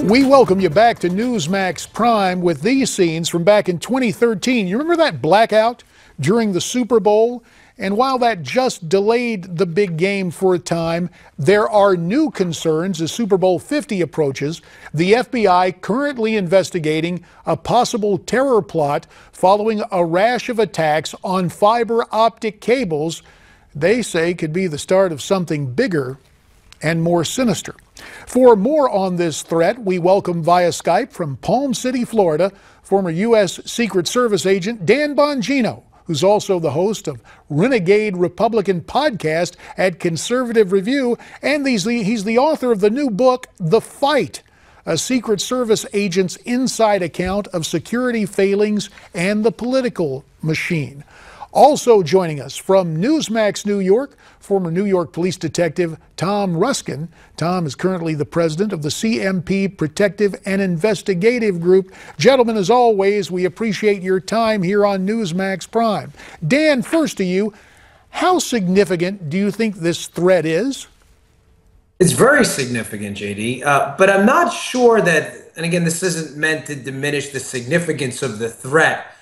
We welcome you back to Newsmax Prime with these scenes from back in 2013. You remember that blackout during the Super Bowl? And while that just delayed the big game for a time, there are new concerns as Super Bowl 50 approaches. The FBI currently investigating a possible terror plot following a rash of attacks on fiber optic cables they say could be the start of something bigger and more sinister. For more on this threat, we welcome via Skype from Palm City, Florida, former U.S. Secret Service agent Dan Bongino, who's also the host of Renegade Republican podcast at Conservative Review, and he's the author of the new book, The Fight, a Secret Service agent's inside account of security failings and the political machine. Also joining us from Newsmax, New York, former New York police detective Tom Ruskin. Tom is currently the president of the CMP Protective and Investigative Group. Gentlemen, as always, we appreciate your time here on Newsmax Prime. Dan, first to you, how significant do you think this threat is? It's very significant, JD, but I'm not sure that, and again, this isn't meant to diminish the significance of the threat.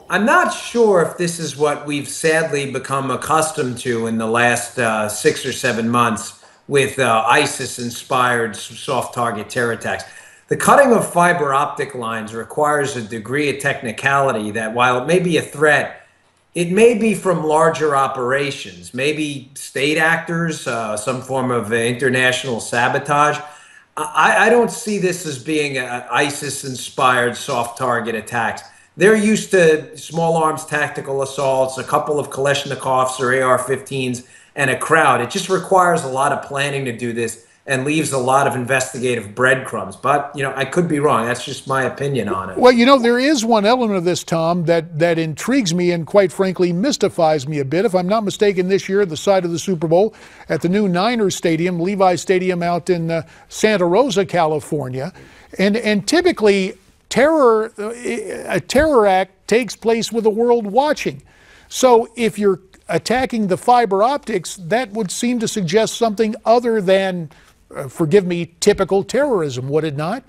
I'm not sure if this is what we've sadly become accustomed to in the last 6 or 7 months with ISIS-inspired soft target terror attacks. The cutting of fiber optic lines requires a degree of technicality that, while it may be a threat, it may be from larger operations, maybe state actors, some form of international sabotage. I don't see this as being ISIS-inspired soft target attacks. They're used to small arms tactical assaults, a couple of Kalashnikovs or AR-15s, and a crowd. It just requires a lot of planning to do this and leaves a lot of investigative breadcrumbs. But, you know, I could be wrong. That's just my opinion on it. Well, you know, there is one element of this, Tom, that intrigues me and, quite frankly, mystifies me a bit. If I'm not mistaken, this year, the site of the Super Bowl at the new Niners Stadium, Levi Stadium out in Santa Rosa, California. And typically, a terror act takes place with the world watching. So if you're attacking the fiber optics, that would seem to suggest something other than, forgive me, typical terrorism, would it not?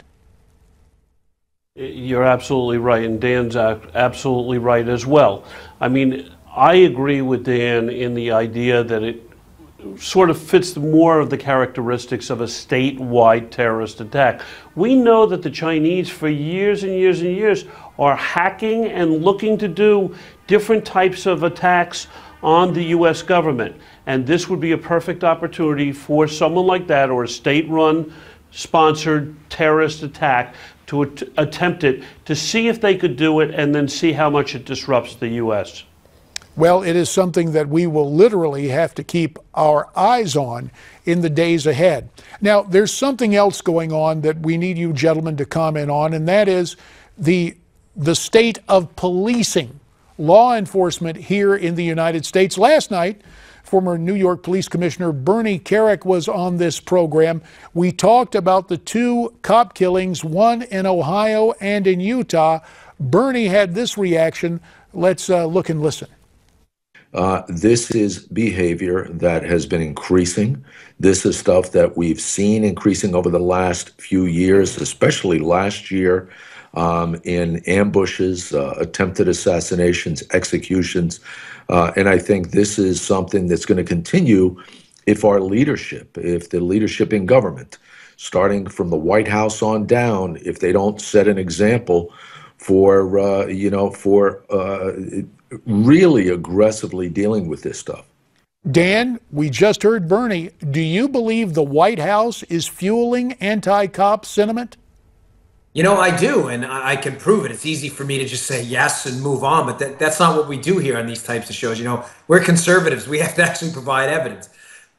You're absolutely right, and Dan's absolutely right as well. I mean, I agree with Dan in the idea that it sort of fits more of the characteristics of a statewide terrorist attack. We know that the Chinese for years and years and years are hacking and looking to do different types of attacks on the U.S. government. And this would be a perfect opportunity for someone like that, or a state-run sponsored terrorist attack, to attempt it, to see if they could do it and then see how much it disrupts the U.S. Well, it is something that we will literally have to keep our eyes on in the days ahead. Now, there's something else going on that we need you gentlemen to comment on, and that is the state of policing, law enforcement here in the United States. Last night, former New York Police Commissioner Bernie Kerik was on this program. We talked about the 2 cop killings, one in Ohio and in Utah. Bernie had this reaction. Let's look and listen. This is behavior that has been increasing. This is stuff that we've seen increasing over the last few years, especially last year, in ambushes, attempted assassinations, executions. And I think this is something that's going to continue if the leadership in government, starting from the White House on down, if they don't set an example for really aggressively dealing with this stuff. Dan, we just heard Bernie. Do you believe the White House is fueling anti-cop sentiment? You know, I do, and I can prove it. It's easy for me to just say yes and move on, but that's not what we do here on these types of shows. You know, we're conservatives. We have to actually provide evidence.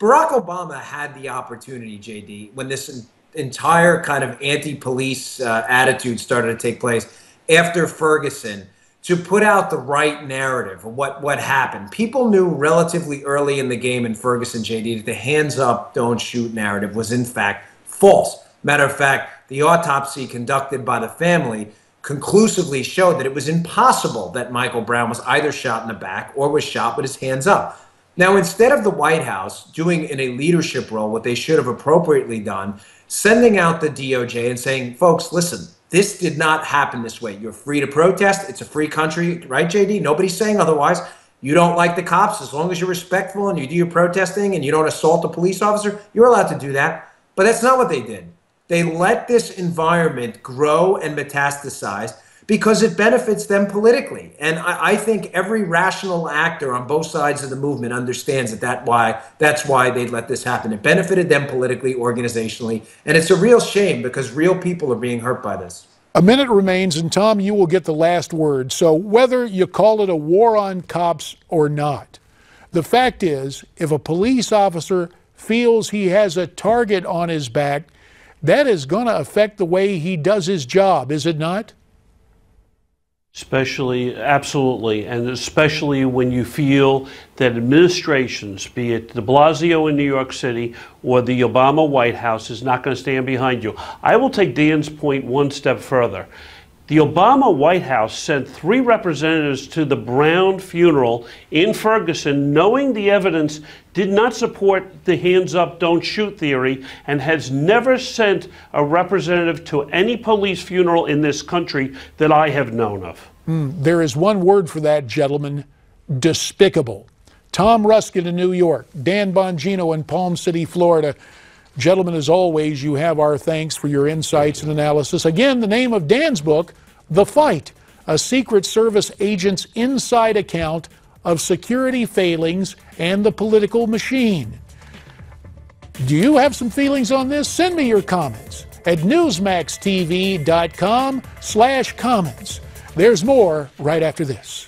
Barack Obama had the opportunity, JD, when this entire kind of anti-police attitude started to take place after Ferguson, to put out the right narrative of what happened. People knew relatively early in the game in Ferguson, JD, that the hands up, don't shoot narrative was in fact false. Matter of fact, the autopsy conducted by the family conclusively showed that it was impossible that Michael Brown was either shot in the back or was shot with his hands up. Now, instead of the White House doing in a leadership role what they should have appropriately done sending out the DOJ and saying, folks, listen, this did not happen this way. You're free to protest. It's a free country, right, JD? Nobody's saying otherwise. You don't like the cops, as long as you're respectful and you do your protesting and you don't assault a police officer, you're allowed to do that. But that's not what they did. They let this environment grow and metastasize because it benefits them politically. And I think every rational actor on both sides of the movement understands that's why they let this happen. It benefited them politically, organizationally, and it's a real shame because real people are being hurt by this. A minute remains, and Tom, you will get the last word. So whether you call it a war on cops or not, the fact is, if a police officer feels he has a target on his back, that is going to affect the way he does his job, is it not? Especially, absolutely, and especially when you feel that administrations, be it de Blasio in New York City or the Obama White House, is not going to stand behind you. I will take Dan's point one step further. The Obama White House sent 3 representatives to the Brown funeral in Ferguson, knowing the evidence did not support the hands up, don't shoot theory, and has never sent a representative to any police funeral in this country that I have known of. There is one word for that, gentlemen: despicable. Tom Ruskin in New York, Dan Bongino in Palm City, Florida. Gentlemen, as always, you have our thanks for your insights and analysis. Again, the name of Dan's book, The Fight, a Secret Service agent's inside account of security failings and the political machine. Do you have some feelings on this? Send me your comments at newsmaxtv.com/comments. There's more right after this.